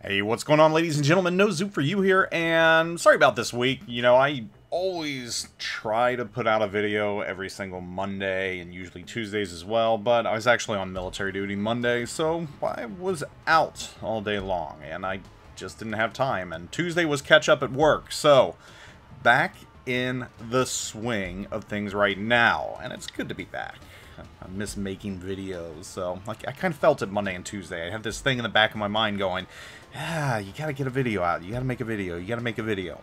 Hey, what's going on, ladies and gentlemen? NoZoupForYou here, and sorry about this week. You know, I always try to put out a video every single Monday, and usually Tuesdays as well, but I was actually on military duty Monday, so I was out all day long, and I just didn't have time, and Tuesday was catch up at work, so back in the swing of things right now, and it's good to be back. I miss making videos, so I kind of felt it Monday and Tuesday. I had this thing in the back of my mind going, you gotta get a video out, you gotta make a video, you gotta make a video.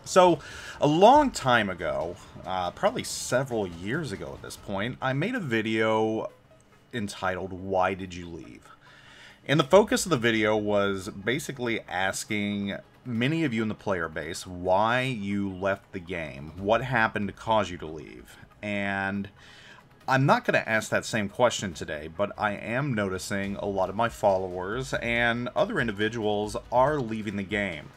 So, a long time ago, probably several years ago at this point, I made a video entitled, Why Did You Leave? And the focus of the video was basically asking many of you in the player base why you left the game, what happened to cause you to leave, and I'm not going to ask that same question today, but I am noticing a lot of my followers and other individuals are leaving the game.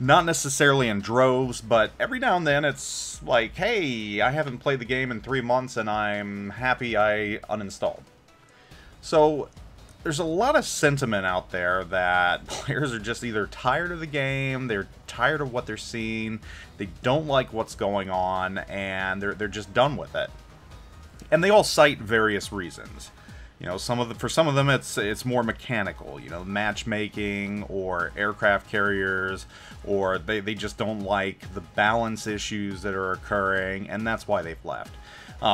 Not necessarily in droves, but every now and then it's like, hey, I haven't played the game in 3 months and I'm happy I uninstalled. So there's a lot of sentiment out there that players are just either tired of the game, they're tired of what they're seeing, they don't like what's going on, and they're just done with it. And they all cite various reasons. You know, for some of them it's more mechanical, you know, matchmaking or aircraft carriers, or they just don't like the balance issues that are occurring, and that's why they've left.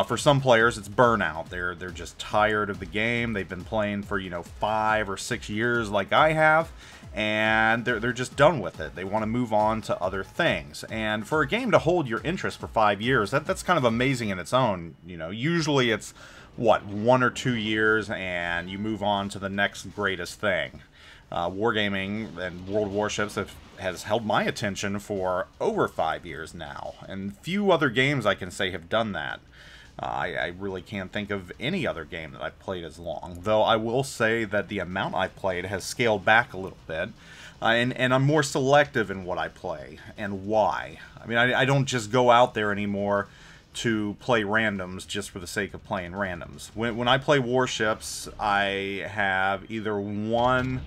For some players, it's burnout. They're just tired of the game. They've been playing for, you know, 5 or 6 years like I have, and they're just done with it. They want to move on to other things. And for a game to hold your interest for 5 years, that's kind of amazing in its own. You know, usually it's, what, 1 or 2 years, and you move on to the next greatest thing. Wargaming and World of Warships has held my attention for over 5 years now, and few other games I can say have done that. I really can't think of any other game that I've played as long, though I will say that the amount I've played has scaled back a little bit, and I'm more selective in what I play, and why. I mean, I don't just go out there anymore to play randoms just for the sake of playing randoms. When I play warships, I have either one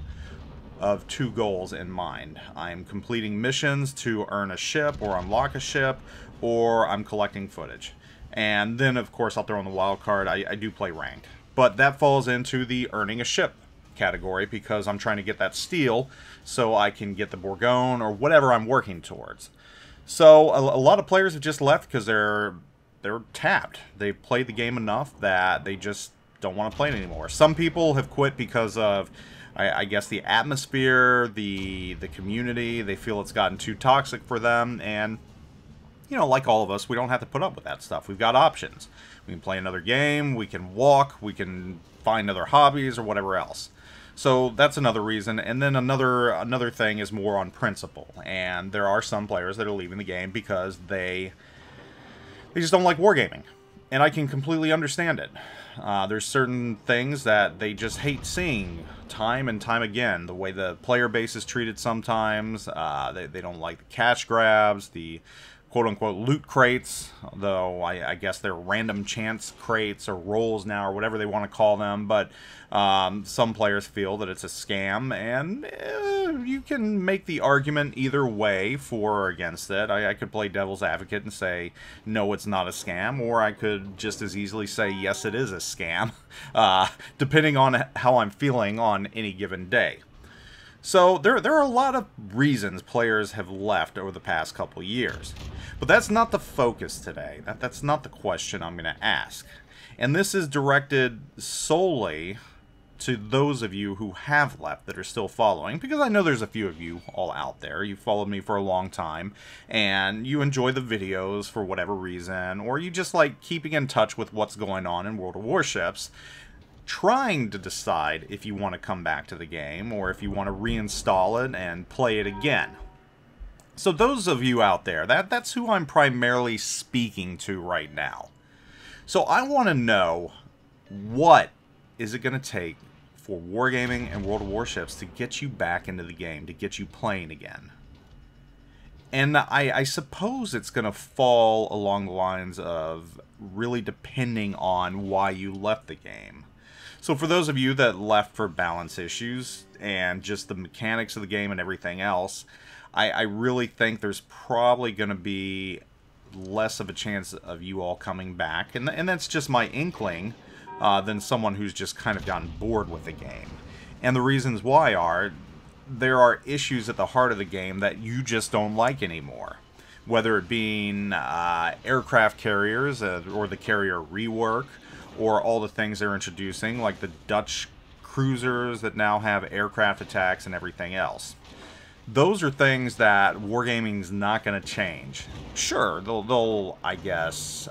of 2 goals in mind. I'm completing missions to earn a ship or unlock a ship, or I'm collecting footage. And then, of course, I'll throw in the wild card, I do play ranked. But that falls into the earning a ship category, because I'm trying to get that steel so I can get the Bourgogne or whatever I'm working towards. So a lot of players have just left because they're tapped. They've played the game enough that they just don't want to play it anymore. Some people have quit because of, I guess, the atmosphere, the community. They feel it's gotten too toxic for them, and you know, like all of us, we don't have to put up with that stuff. We've got options. We can play another game, we can walk, we can find other hobbies or whatever else. So that's another reason. And then another thing is more on principle. And there are some players that are leaving the game because they just don't like wargaming. And I can completely understand it. There's certain things that they just hate seeing time and time again. The way the player base is treated sometimes. They don't like the cash grabs, the quote-unquote loot crates, though I guess they're random chance crates or rolls now, or whatever they want to call them, but some players feel that it's a scam, and you can make the argument either way, for or against it. I could play devil's advocate and say, no, it's not a scam, or I could just as easily say, yes, it is a scam, depending on how I'm feeling on any given day. So there are a lot of reasons players have left over the past couple years. But that's not the focus today. That's not the question I'm going to ask. And this is directed solely to those of you who have left that are still following, because I know there's a few of you all out there. You've followed me for a long time, and you enjoy the videos for whatever reason, or you just like keeping in touch with what's going on in World of Warships, trying to decide if you want to come back to the game or if you want to reinstall it and play it again. So those of you out there, that's who I'm primarily speaking to right now. So I want to know, what is it going to take for Wargaming and World of Warships to get you back into the game, to get you playing again? And I suppose it's going to fall along the lines of really depending on why you left the game. So for those of you that left for balance issues and just the mechanics of the game and everything else, I really think there's probably going to be less of a chance of you all coming back. And that's just my inkling than someone who's just kind of gotten bored with the game. And the reasons why are, there are issues at the heart of the game that you just don't like anymore. Whether it being aircraft carriers or the carrier rework, or all the things they're introducing, like the Dutch cruisers that now have aircraft attacks and everything else. Those are things that Wargaming's not going to change. Sure, they'll, I guess,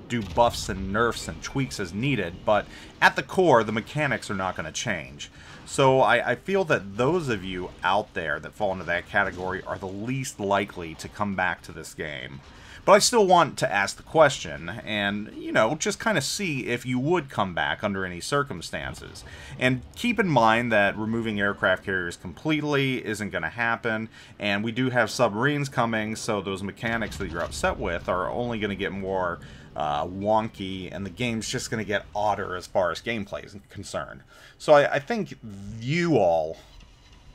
do buffs and nerfs and tweaks as needed, but at the core, the mechanics are not going to change. So I feel that those of you out there that fall into that category are the least likely to come back to this game. But I still want to ask the question and, you know, just kind of see if you would come back under any circumstances. And keep in mind that removing aircraft carriers completely isn't going to happen, and we do have submarines coming, so those mechanics that you're upset with are only going to get more wonky, and the game's just going to get odder as far as gameplay is concerned. So I think you all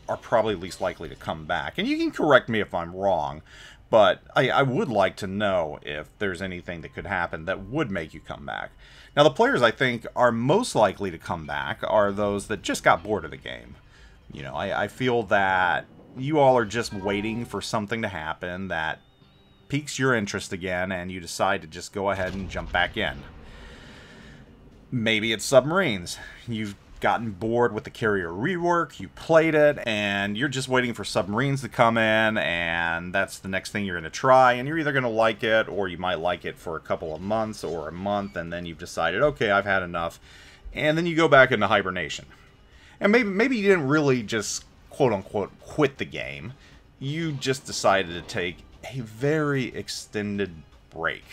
are probably least likely to come back. And you can correct me if I'm wrong, but I would like to know if there's anything that could happen that would make you come back. Now, the players I think are most likely to come back are those that just got bored of the game. You know, I feel that you all are just waiting for something to happen that piques your interest again, and you decide to just go ahead and jump back in. Maybe it's submarines. You've gotten bored with the carrier rework, you played it, and you're just waiting for submarines to come in, and that's the next thing you're going to try, and you're either going to like it, or you might like it for a couple of months or a month, and then you've decided, okay, I've had enough, and then you go back into hibernation. And maybe you didn't really just quote-unquote quit the game, you just decided to take a very extended break.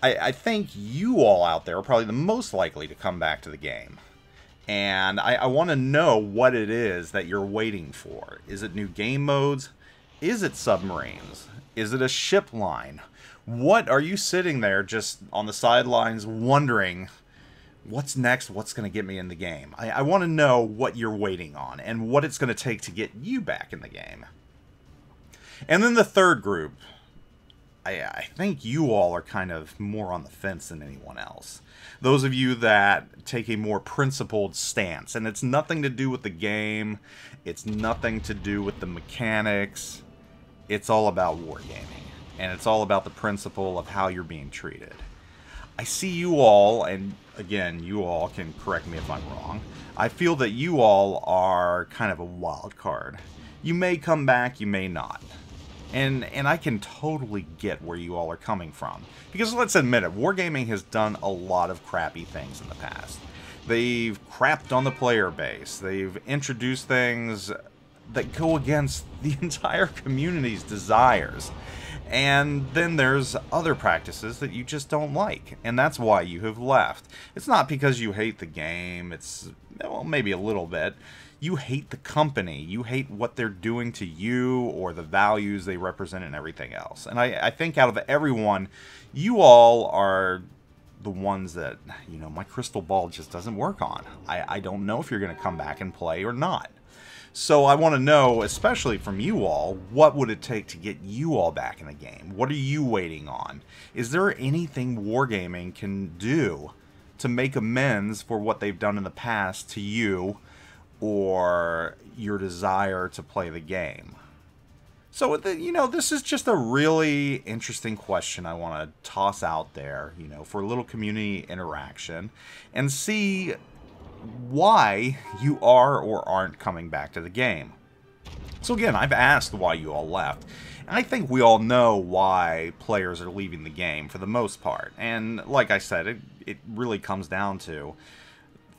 I think you all out there are probably the most likely to come back to the game. And I want to know what it is that you're waiting for. Is it new game modes? Is it submarines? Is it a ship line? What are you sitting there just on the sidelines wondering, what's next? What's going to get me in the game? I want to know what you're waiting on and what it's going to take to get you back in the game. And then the third group, I think you all are kind of more on the fence than anyone else. Those of you that take a more principled stance, and it's nothing to do with the game, it's nothing to do with the mechanics, it's all about wargaming, and it's all about the principle of how you're being treated. I see you all, and again, you all can correct me if I'm wrong, I feel that you all are kind of a wild card. You may come back, you may not. And I can totally get where you all are coming from. Because let's admit it, Wargaming has done a lot of crappy things in the past. They've crapped on the player base. They've introduced things that go against the entire community's desires. And then there's other practices that you just don't like. And that's why you have left. It's not because you hate the game. It's, well, maybe a little bit. You hate the company. You hate what they're doing to you or the values they represent and everything else. And I think out of everyone, you all are the ones that, you know, my crystal ball just doesn't work on. I don't know if you're going to come back and play or not. So I want to know, especially from you all, what would it take to get you all back in the game? What are you waiting on? Is there anything Wargaming can do to make amends for what they've done in the past to you or your desire to play the game? So, you know, this is just a really interesting question I want to toss out there, you know, for a little community interaction and see why you are or aren't coming back to the game. So again, I've asked why you all left. And I think we all know why players are leaving the game for the most part. And like I said, it really comes down to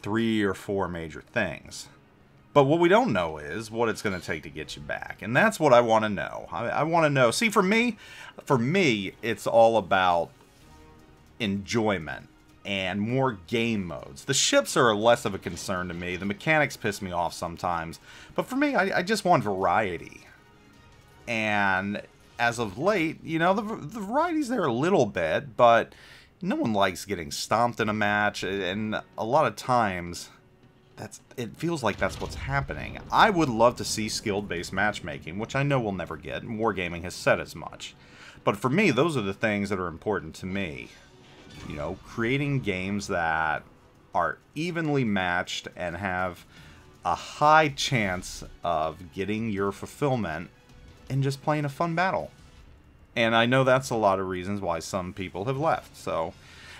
3 or 4 major things. But what we don't know is what it's going to take to get you back. And that's what I want to know. I want to know. See, for me, it's all about enjoyment and more game modes. The ships are less of a concern to me. The mechanics piss me off sometimes. But for me, I just want variety. And as of late, you know, the variety's there a little bit, but No one likes getting stomped in a match, and a lot of times it feels like that's what's happening. I would love to see skill-based matchmaking, which I know we'll never get, and Wargaming has said as much. But for me, those are the things that are important to me. You know, creating games that are evenly matched and have a high chance of getting your fulfillment in just playing a fun battle. And I know that's a lot of reasons why some people have left, so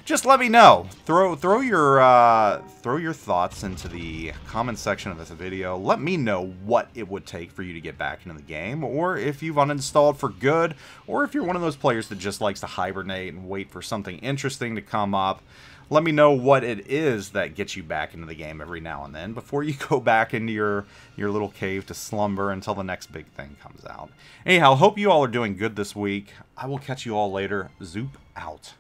just let me know. Throw your thoughts into the comment section of this video. Let me know what it would take for you to get back into the game, or if you've uninstalled for good, or if you're one of those players that just likes to hibernate and wait for something interesting to come up. Let me know what it is that gets you back into the game every now and then before you go back into your little cave to slumber until the next big thing comes out. Anyhow, hope you all are doing good this week. I will catch you all later. Zoop out.